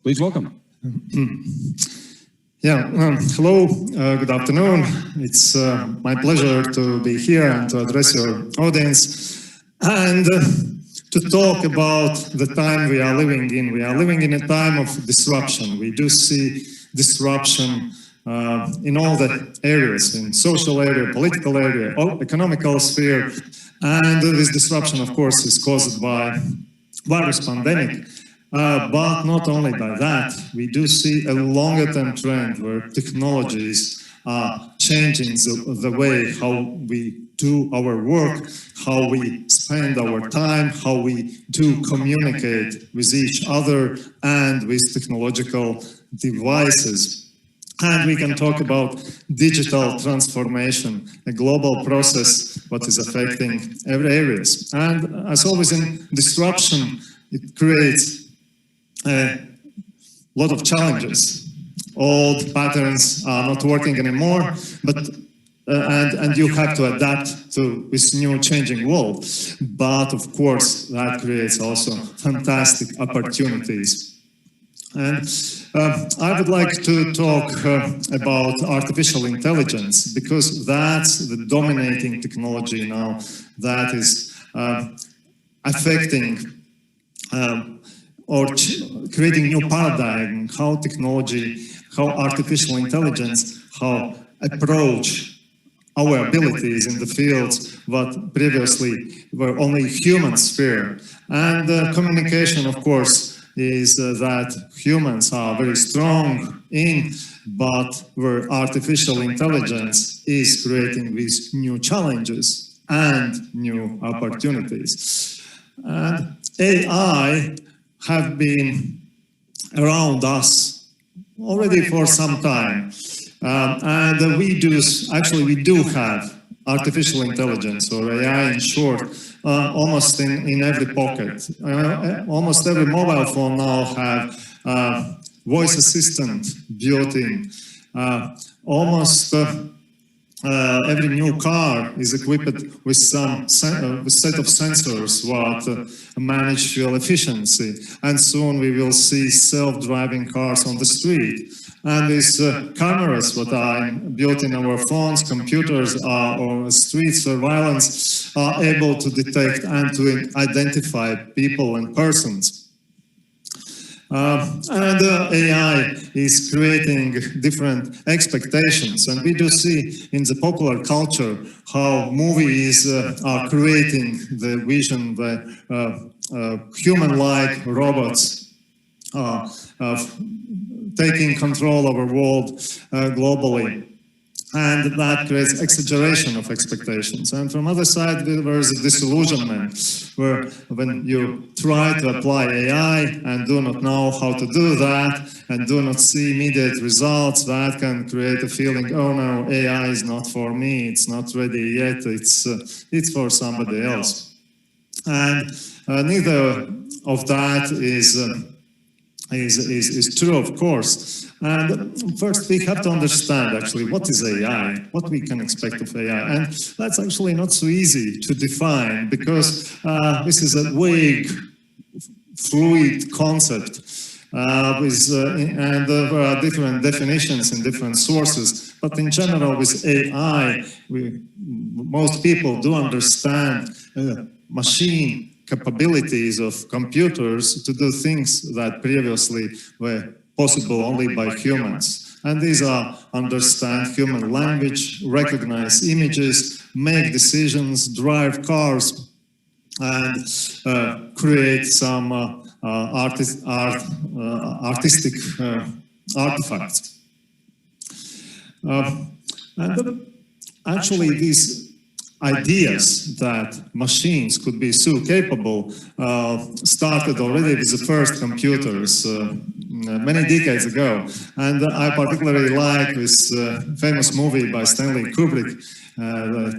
Please welcome. Hello, good afternoon. It's my pleasure to be here and to address your audience and to talk about the time we are living in. We are living in a time of disruption. We do see disruption in all the areas, in social area, political area, economical sphere. And this disruption, of course, is caused by virus pandemic. But not only by that, we do see a longer-term trend where technologies are changing the way how we do our work, how we spend our time, how we do communicate with each other and with technological devices. And we can talk about digital transformation, a global process that is affecting every areas. And as always in disruption, it creates a lot of challenges. Old patterns are not working anymore, but and you have to adapt to this new changing world. But of course, that creates also fantastic opportunities. And I would like to talk about artificial intelligence, because that's the dominating technology now that is affecting or creating new paradigm, how technology, how artificial intelligence, how approach our abilities in the fields what previously were only human sphere. And communication, of course, is that humans are very strong in, but where artificial intelligence is creating these new challenges and new opportunities. And AI have been around us already for some time. And we do have artificial intelligence, or AI in short, almost in every pocket. Almost every mobile phone now have voice assistant built in. Almost every new car is equipped with some set of sensors what manage fuel efficiency, and soon we will see self-driving cars on the street. And these cameras what are built in our phones, computers, or street surveillance are able to detect and to identify people and persons. And AI is creating different expectations, and we do see in the popular culture how movies are creating the vision that human-like robots taking control of our world globally. And that creates exaggeration of expectations. And from other side, there is a disillusionment, where when you try to apply AI and do not know how to do that, and do not see immediate results, that can create a feeling, oh no, AI is not for me, it's not ready yet, it's for somebody else. And neither of that is true, of course. And first we have to understand actually what is AI, what we can expect of AI. And that's actually not so easy to define, because this is a vague, fluid concept. And there are different definitions in different sources. But in general, with AI, most people do understand machine capabilities of computers to do things that previously were possible only by humans. And these are understand human language, recognize images, make decisions, drive cars, and create some artistic artifacts. And actually these ideas that machines could be so capable started already with the first computers many decades ago. And I particularly like this famous movie by Stanley Kubrick,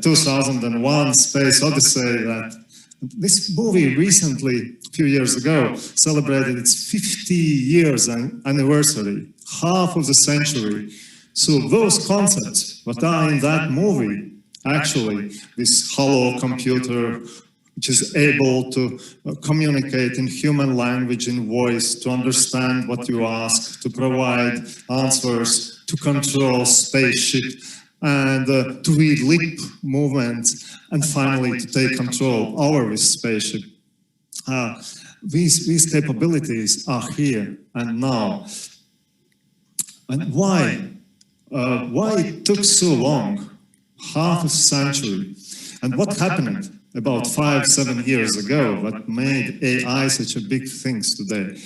2001 Space Odyssey. That this movie recently, a few years ago, celebrated its 50 years anniversary, half of the century. So those concepts that are in that movie, actually, this hollow computer, which is able to communicate in human language, in voice, to understand what you ask, to provide answers, to control spaceship, and to read lip movements, and finally to take control over this spaceship. These capabilities are here and now. And why? Why it took so long? Half a century. And what happened about 5-7 years ago that made AI such a big thing today?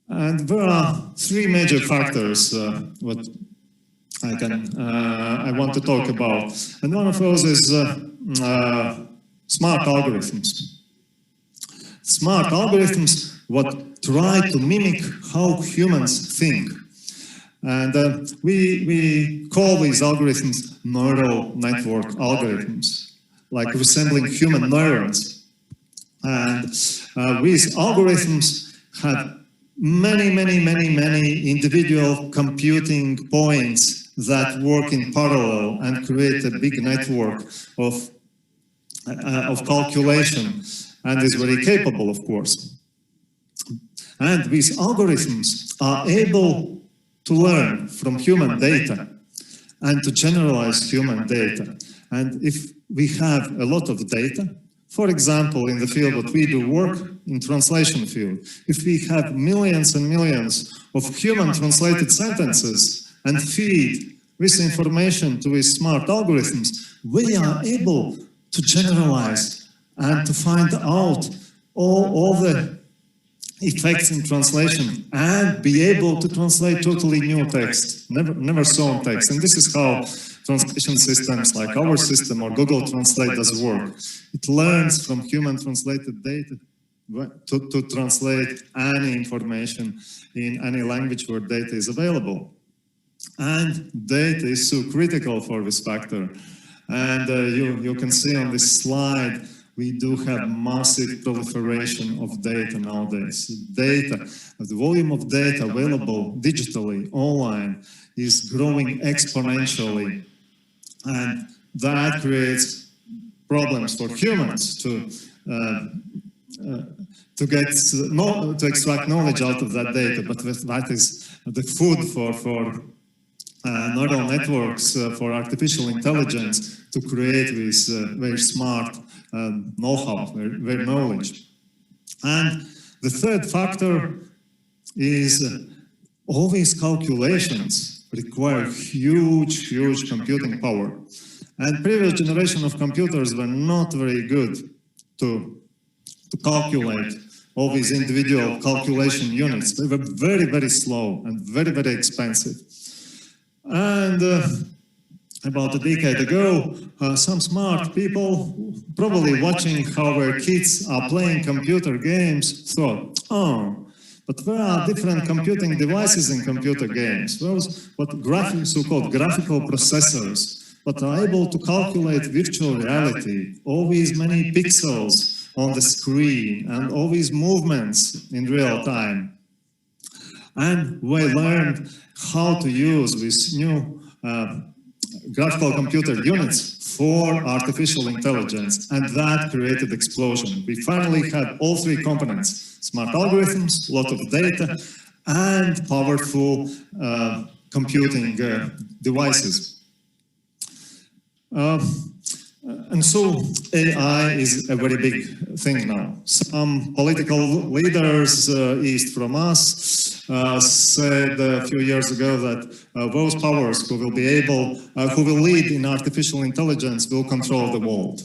And there are three major factors what I want to talk about. And one of those is smart algorithms. Smart algorithms what try to mimic how humans think. And we call these algorithms neural network algorithms, like resembling human neurons. And these algorithms have many individual computing points that work in parallel and create a big network of calculation, and is very capable, of course. And these algorithms are able to learn from human data and to generalize human data. And if we have a lot of data, for example, in the field that we do work, in translation field, if we have millions and millions of human translated sentences and feed this information to these smart algorithms, we are able to generalize and to find out all the effects in translation and be able to translate totally new text, never saw text. And this is how translation systems like our system or Google Translate does work. It learns from human translated data to translate any information in any language where data is available. And data is so critical for this factor. And you can see on this slide, we do have massive proliferation of data nowadays. The volume of data available digitally, online, is growing exponentially. And that creates problems for humans to extract knowledge out of that data. But that is the food for neural networks, for artificial intelligence, to create this very smart know-how, their knowledge. And the third factor is all these calculations require huge computing power. And previous generation of computers were not very good to calculate all these individual calculation units. They were very slow and very expensive. And about a decade ago, some smart people, probably watching how their kids are playing computer games, thought, oh, but there are different computing devices in computer games. Those so-called graphical processors, that are able to calculate virtual reality, all these many pixels on the screen, and all these movements in real time. And we learned how to use these new graphical computer units for artificial intelligence, and that created explosion. We finally had all three components: smart algorithms, a lot of data, and powerful computing devices. And so AI is a very big thing now. Some political leaders east from us said a few years ago that those powers who will lead in artificial intelligence will control the world.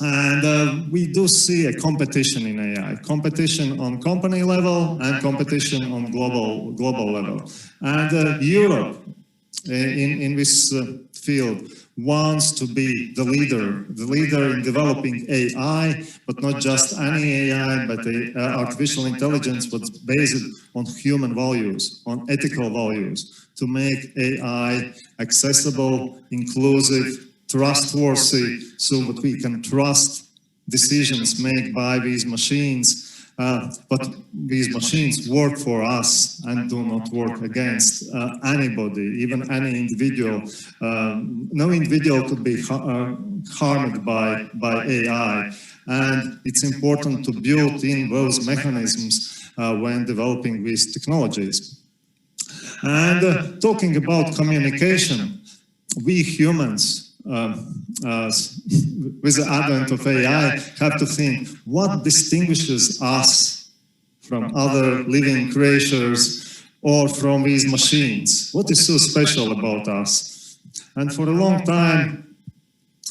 And we do see a competition in AI, competition on company level and competition on global level. And Europe in this field wants to be the leader in developing AI, but not just any AI, but artificial intelligence that's based on human values, on ethical values, to make AI accessible, inclusive, trustworthy, so that we can trust decisions made by these machines but these machines work for us and do not work against anybody, even any individual. No individual could be harmed by AI, and it's important to build in those mechanisms when developing these technologies. And talking about communication, we humans, with the advent of AI, have to think what distinguishes us from other living creatures or from these machines. What is so special about us? And for a long time,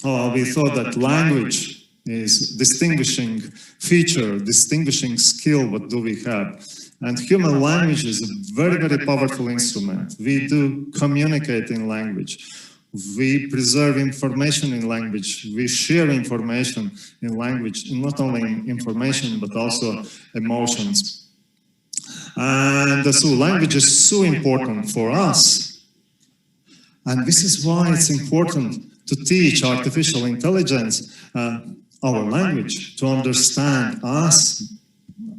we thought that language is distinguishing feature, distinguishing skill. What do we have? And human language is a very, very powerful instrument. We do communicate in language. We preserve information in language. We share information in language, not only information, but also emotions. And so language is so important for us. And this is why it's important to teach artificial intelligence our language, to understand us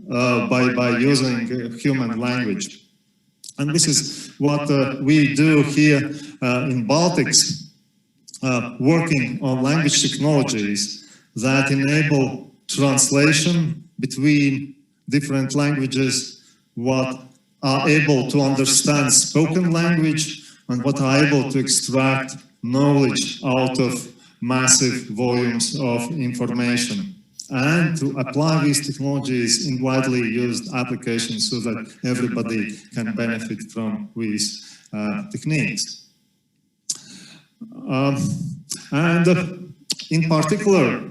by using human language. And this is what we do here in Baltics, working on language technologies that enable translation between different languages, what are able to understand spoken language, and what are able to extract knowledge out of massive volumes of information, and to apply these technologies in widely used applications so that everybody can benefit from these techniques. And in particular,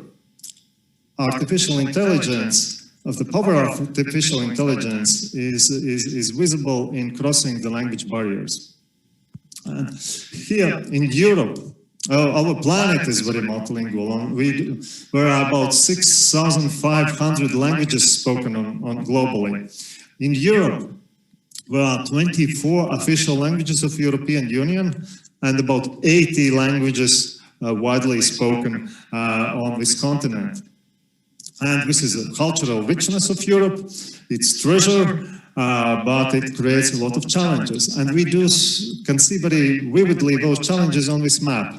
artificial intelligence, the power of artificial intelligence is visible in crossing the language barriers. And here in Europe, our planet is very multilingual. There are about 6,500 languages spoken on globally. In Europe, there are 24 official languages of the European Union and about 80 languages widely spoken on this continent. And this is a cultural richness of Europe, its treasure, but it creates a lot of challenges. And we can see very vividly those challenges on this map.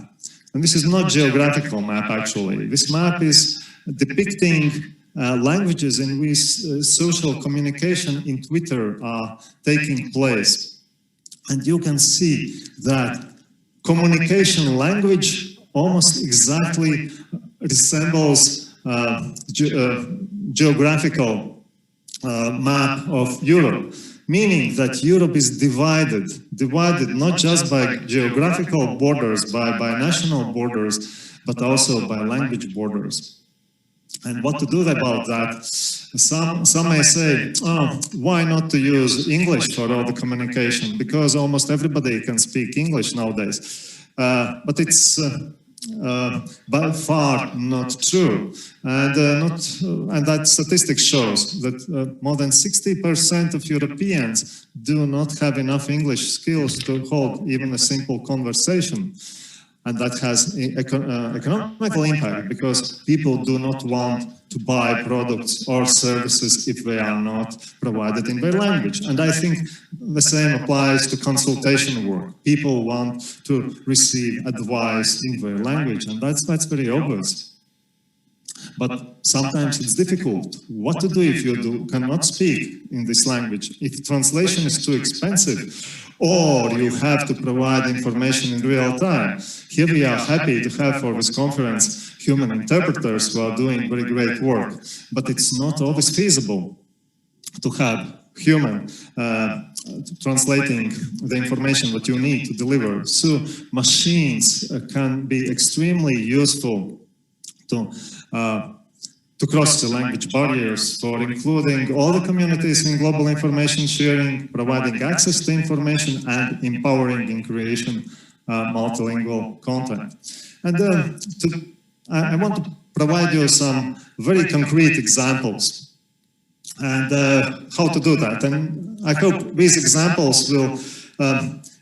And this is not a geographical map, actually. This map is depicting languages in which social communication in Twitter are taking place. And you can see that communication language almost exactly resembles geographical map of Europe, meaning that Europe is divided not just by geographical borders, by national borders, but also by language borders. And what to do about that? Some may say, oh, why not to use English for all the communication? Because almost everybody can speak English nowadays. But it's by far not true. And that statistic shows that more than 60% of Europeans do not have enough English skills to hold even a simple conversation. And that has economical impact because people do not want to buy products or services if they are not provided in their language. And I think the same applies to consultation work. People want to receive advice in their language, and that's very obvious. But sometimes it's difficult. What to do if you cannot speak in this language? If translation is too expensive, or you have to provide information in real time. Here we are happy to have for this conference human interpreters who are doing very great work, but it's not always feasible to have human translating the information that you need to deliver. So machines can be extremely useful to cross the language barriers for including all the communities in global information sharing, providing access to information, and empowering in creation multilingual content. And I want to provide you some very concrete examples and how to do that. And I hope these examples will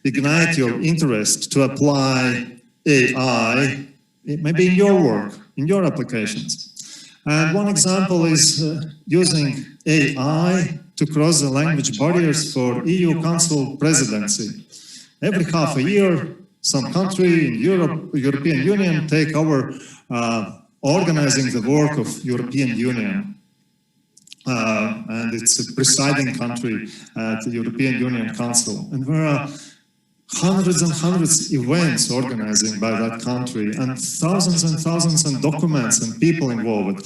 ignite your interest to apply AI, maybe in your work, in your applications. And one example is using AI to cross the language barriers for EU Council presidency. Every half a year, some country in European Union take over organizing the work of European Union. And it's a presiding country at the European Union Council. And there are hundreds and hundreds of events organized by that country, and thousands of documents and people involved.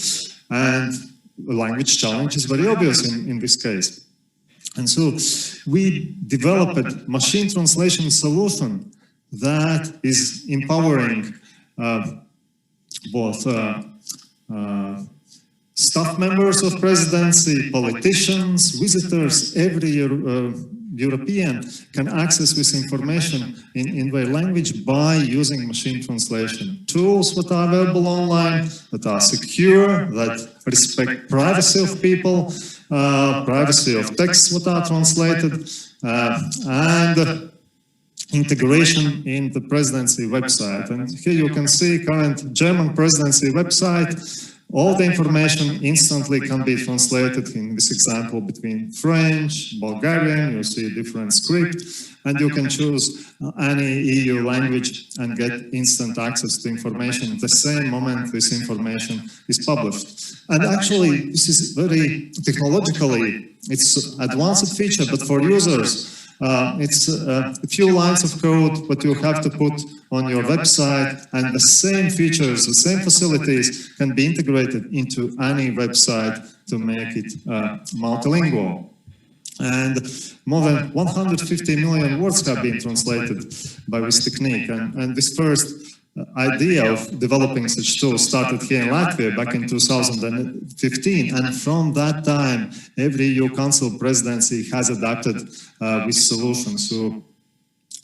And the language challenge is very obvious in this case. And so we developed a machine translation solution that is empowering both staff members of presidency, politicians, visitors, every European can access this information in their language by using machine translation. Tools that are available online, that are secure, that respect privacy of people, privacy of texts that are translated, and integration in the presidency website. And here you can see current German presidency website. All the information instantly can be translated in this example between French, Bulgarian, you see different script, and you can choose any EU language and get instant access to information the same moment this information is published. And actually, this is very technologically, it's advanced feature, but for users, it's a few lines of code that you have to put on your website, and the same features, the same facilities can be integrated into any website to make it multilingual. And more than 150 million words have been translated by this technique. And this first idea of developing such tools started here in Latvia back in 2015, and from that time every EU Council presidency has adapted this solution, so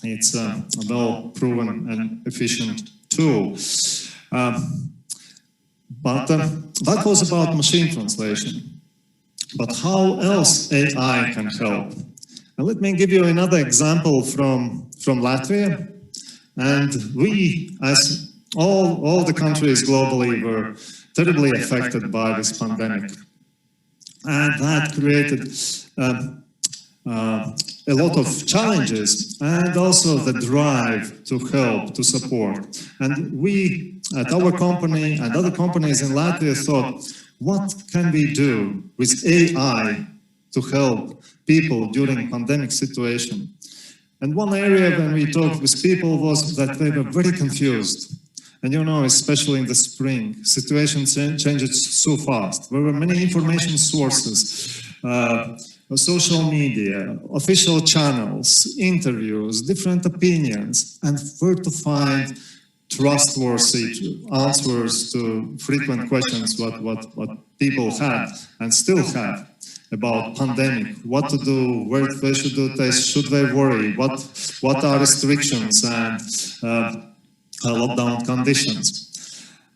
it's a well-proven and efficient tool. But that was about machine translation. But how else AI can help? And let me give you another example from Latvia. And we, as all the countries globally, were terribly affected by this pandemic. And that created a lot of challenges and also the drive to help, to support. And we, at our company and other companies in Latvia, thought, what can we do with AI to help people during pandemic situation? And one area when we talked with people was that they were very confused. And you know, especially in the spring, situations changes so fast. There were many information sources, social media, official channels, interviews, different opinions, and where to find trustworthy answers to frequent questions what people had and still have about pandemic, what to do, where they should do tests, should they worry, what are restrictions and lockdown conditions.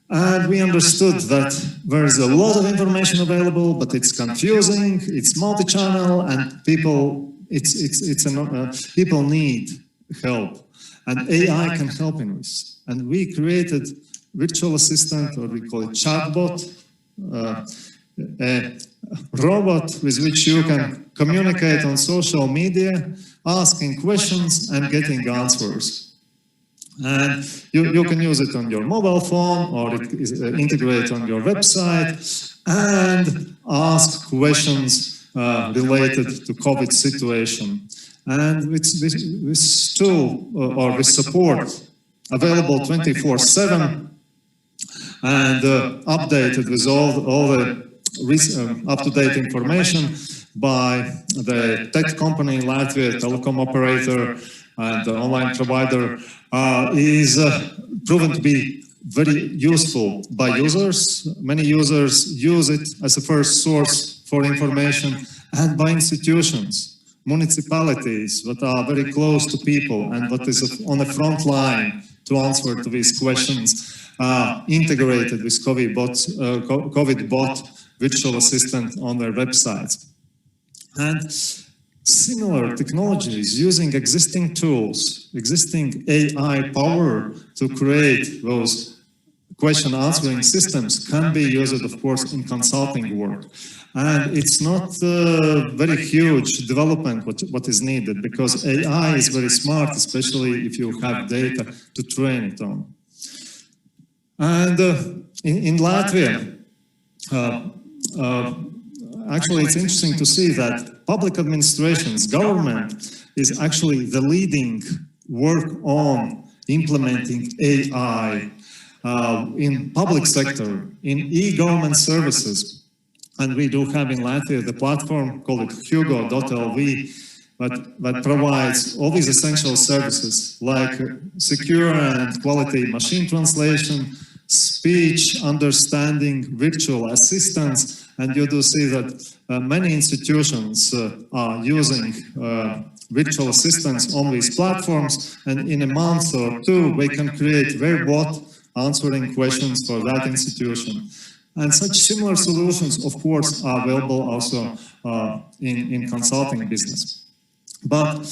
And we understood that there is a lot of information available, but it's confusing, it's multi-channel, and people need help, and AI can help in this. And we created virtual assistant, or we call it chatbot, a robot with which you can communicate on social media, asking questions and getting answers. And you can use it on your mobile phone, or it is integrate on your website and ask questions related to COVID situation. And with this tool or with support available 24/7 and updated with all the up-to-date information by the tech company in Latvia, telecom operator and online provider, is proven to be very useful by users. Many users use it as a first source for information, and by institutions, municipalities that are very close to people and that is on the front line to answer to these questions, integrated with COVID bot virtual assistant on their websites. And similar technologies using existing tools, existing AI power to create those question answering systems can be used, of course, in consulting work. And it's not a very huge development what is needed, because AI is very smart, especially if you have data to train it on. And in Latvia, actually it's interesting to see that public administrations, government, is actually the leading work on implementing AI in public sector, in e-government services. And we do have in Latvia the platform called Hugo.lv that provides all these essential services like secure and quality machine translation, speech understanding, virtual assistance. And you do see that many institutions are using virtual assistants on these platforms, and in a month or two we can create robot answering questions for that institution. And such similar solutions, of course, are available also in consulting business. But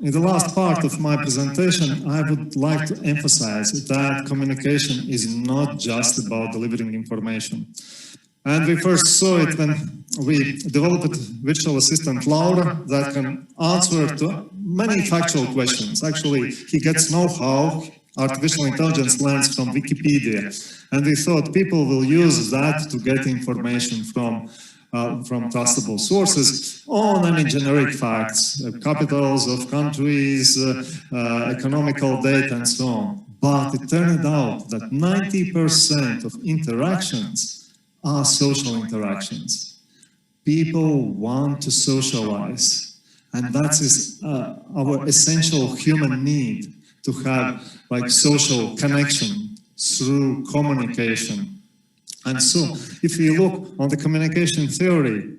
in the last part of my presentation, I would like to emphasize that communication is not just about delivering information. And we first saw it when we developed virtual assistant Laura that can answer to many factual questions. Actually, he gets know-how. Artificial intelligence learns from Wikipedia. And we thought people will use that to get information from trustable sources on any generic facts, capitals of countries, economical data, and so on. But it turned out that 90% of interactions are social interactions. People want to socialize, and that is our essential human need, to have like social connection through communication. And so, if we look on the communication theory,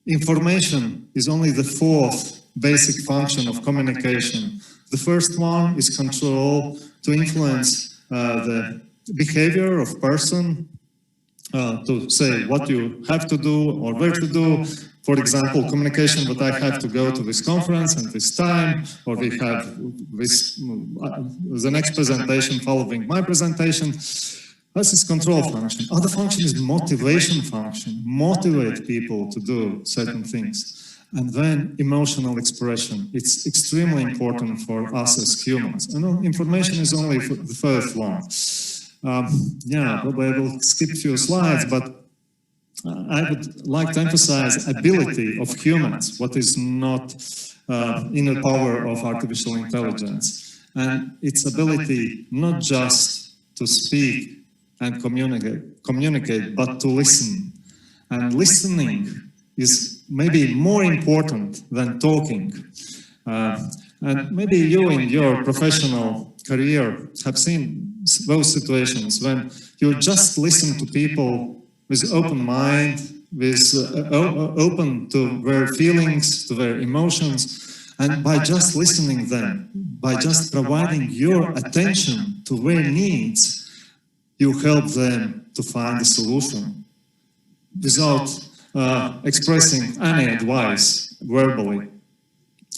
information is only the fourth basic function of communication. The first one is control, to influence the behavior of person, to say what you have to do or where to do. For example, communication that I have to go to this conference and this time, or we have this, the next presentation following my presentation. This is control function. Other function is motivation function, motivate people to do certain things. And then emotional expression. It's extremely important for us as humans. And information is only the first one. Yeah, probably I will skip a few slides, but I would like to emphasize ability of humans, what is not inner power of artificial intelligence. And its ability not just to speak and communicate, but to listen. And listening is maybe more important than talking. And maybe you in your professional career have seen those situations when you just listen to people with open mind, with open to their feelings, to their emotions, and by just listening them, by just providing your attention to their needs, you help them to find a solution without expressing any advice verbally.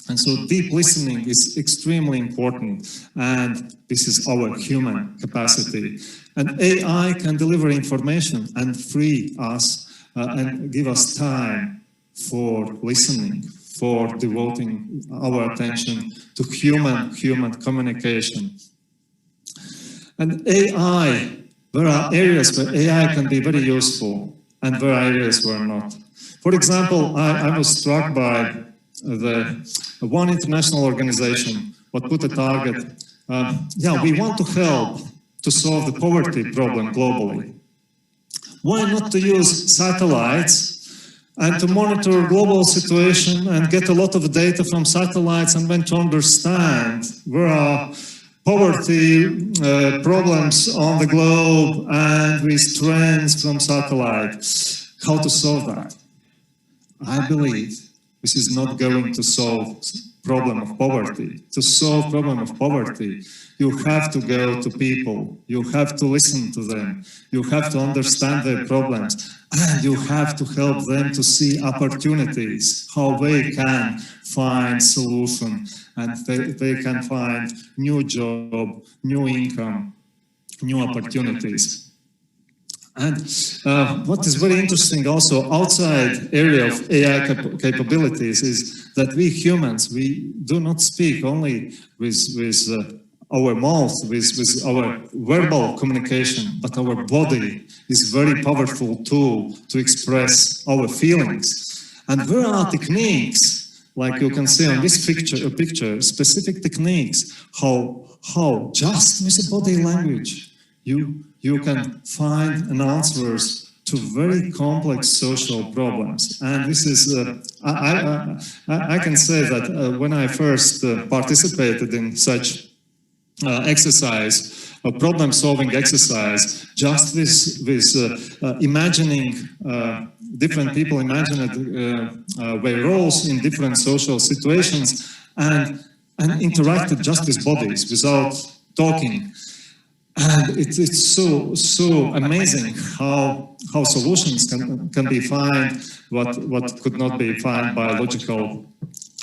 And so deep listening is extremely important, and this is our human capacity. And AI can deliver information and free us and give us time for listening, for devoting our attention to human communication. And AI, there are areas where AI can be very useful, and there are areas where not. For example, I was struck by the one international organization what put a target. Yeah, we want to help to solve the poverty problem globally. Why not to use satellites and to monitor global situation and get a lot of data from satellites, and then to understand where are poverty problems on the globe and with trends from satellites, how to solve that? I believe this is not going to solve problem of poverty. To solve problem of poverty, you have to go to people, you have to listen to them, you have to understand their problems, and you have to help them to see opportunities, how they can find solutions, and they can find new job, new income, new opportunities. And what is very interesting also outside area of AI capabilities is that we humans, we do not speak only with our mouth, with our verbal communication, but our body is very powerful tool to express our feelings. And there are techniques, like you can see on this picture, specific techniques, how just with the body language, you can find answers to very complex social problems. And this is, I can say that when I first participated in such exercise, a problem-solving exercise, just with imagining different people imagined their roles in different social situations and interacted just with bodies without talking. And it's so amazing how solutions can be found what could not be found by logical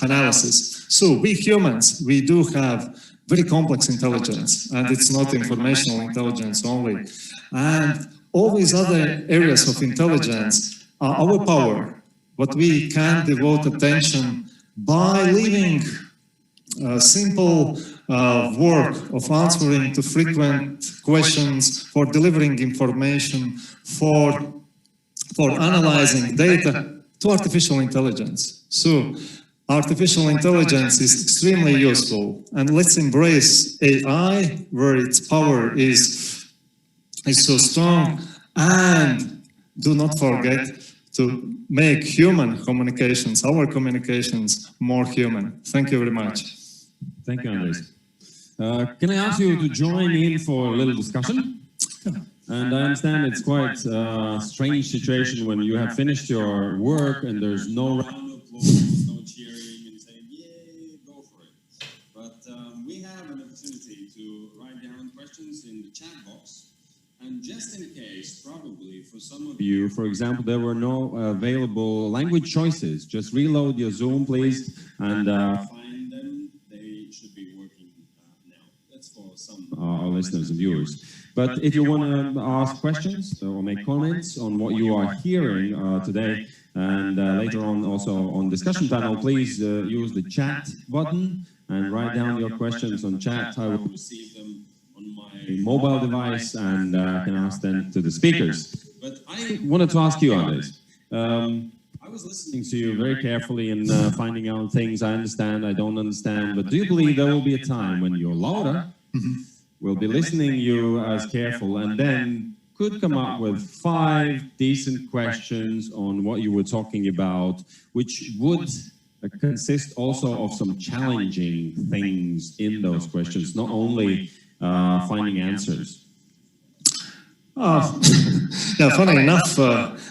analysis. So we humans, we do have very complex intelligence, and it's not informational intelligence only. And all these other areas of intelligence are our power, what we can devote attention by leaving simple work of answering to frequent questions, for delivering information, for analyzing data to artificial intelligence. So artificial intelligence is extremely useful, and let's embrace AI where its power is so strong, and do not forget to make human communications, our communications, more human. Thank you very much. Thank you, Andrejs. Can I ask you to join in for a little discussion? And I understand it's quite a strange situation when you have finished your work and there's no round of applause, no cheering and saying, yay, go for it. But we have an opportunity to write down questions in the chat box. And just in case, probably for some of you, for example, there were no available language choices, just reload your Zoom, please, and find them. They should be working now. That's for some our listeners and viewers. But if you want to ask questions or make comments on what you are hearing today, and later on also on discussion panel, please use the chat button and write down your questions on chat. I will receive them on my mobile device and can ask them to the speakers. But I wanted to ask you, Andrejs. I was listening to you very carefully and finding out things I understand, I don't understand. But do you believe there will be a time when your louder will be listening you as careful and then could come up with 5 decent questions on what you were talking about, which would consist also of some challenging things in those questions, not only finding answers? Yeah, funny enough,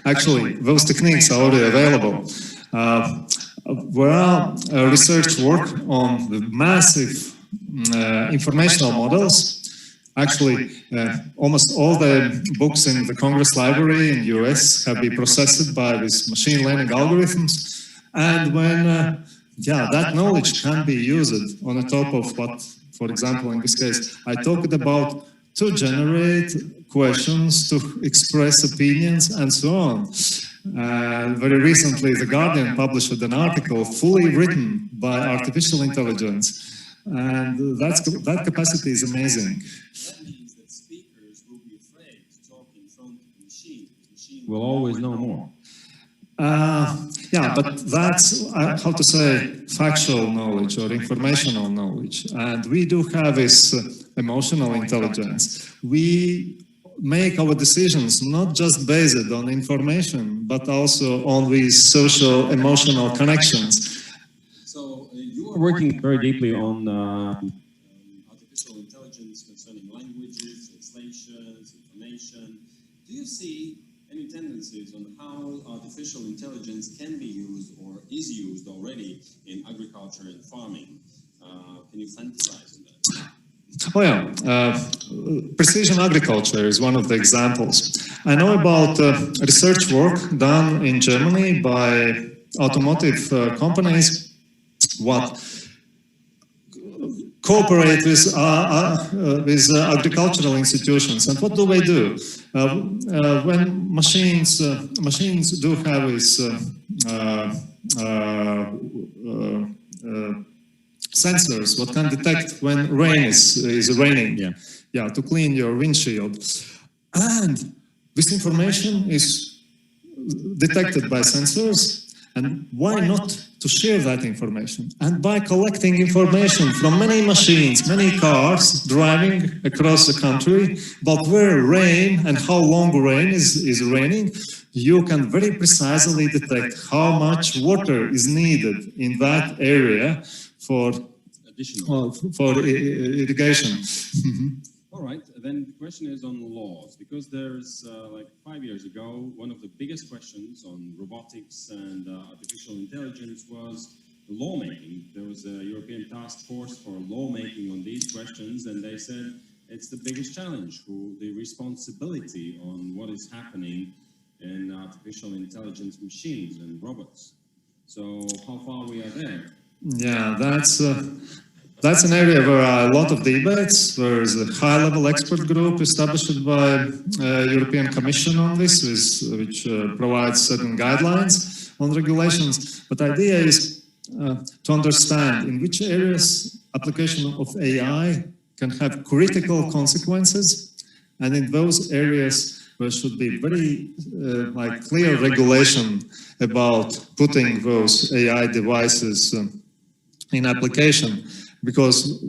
actually, those techniques are already available. There are research work on the massive informational models. Actually, almost all the books in the Congress Library in the US have been processed by these machine learning algorithms. And when that knowledge can be used on the top of what, for example, in this case, I talked about, to generate questions, to express opinions, and so on. Very recently, The Guardian published an article fully written by artificial intelligence. And that capacity is amazing. That means that speakers will be afraid to talk in front of the machine. The machine will always know more. Yeah, but that's, how to say, factual knowledge or informational knowledge. And we do have this emotional intelligence. We make our decisions not just based on information, but also on these social, emotional connections. So you are working very deeply on artificial intelligence concerning languages, translations, information. Do you see any tendencies on how artificial intelligence can be used or is used already in agriculture and farming? Can you fantasize on that? Oh yeah, precision agriculture is one of the examples. I know about research work done in Germany by automotive companies what cooperate with agricultural institutions. And what do they do? When machines do have this sensors, what can detect when rain is raining, to clean your windshield. And this information is detected by sensors, and why not to share that information? And by collecting information from many machines, many cars driving across the country about where rain and how long rain is raining, you can very precisely detect how much water is needed in that area for irrigation. All right, then the question is on laws, because there's like 5 years ago, one of the biggest questions on robotics and artificial intelligence was lawmaking. There was a European task force for lawmaking on these questions, and they said it's the biggest challenge, the responsibility on what is happening in artificial intelligence machines and robots. So how far we are there? Yeah, that's an area where are a lot of debates. There is a high-level expert group established by European Commission on this, which provides certain guidelines on regulations. But the idea is to understand in which areas application of AI can have critical consequences, and in those areas there should be very clear regulation about putting those AI devices in application, because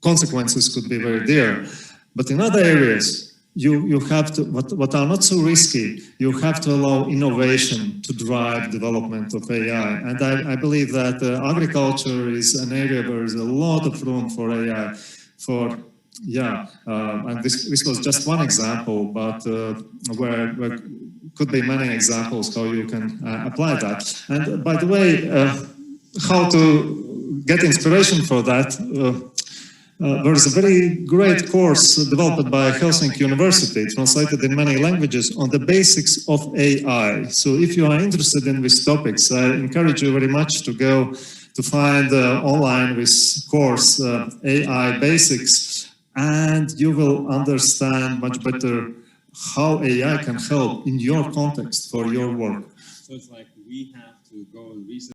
consequences could be very dear. But in other areas, you have to, what are not so risky, you have to allow innovation to drive development of AI. And I believe that agriculture is an area where there is a lot of room for AI. And this was just one example, but where could be many examples how you can apply that. And by the way, how to get inspiration for that, there is a very great course developed by Helsinki University, translated in many languages, on the basics of AI. So if you are interested in these topics, I encourage you very much to go to find online this course, AI Basics, and you will understand much better how AI can help in your context for your work. So it's like we have to go and research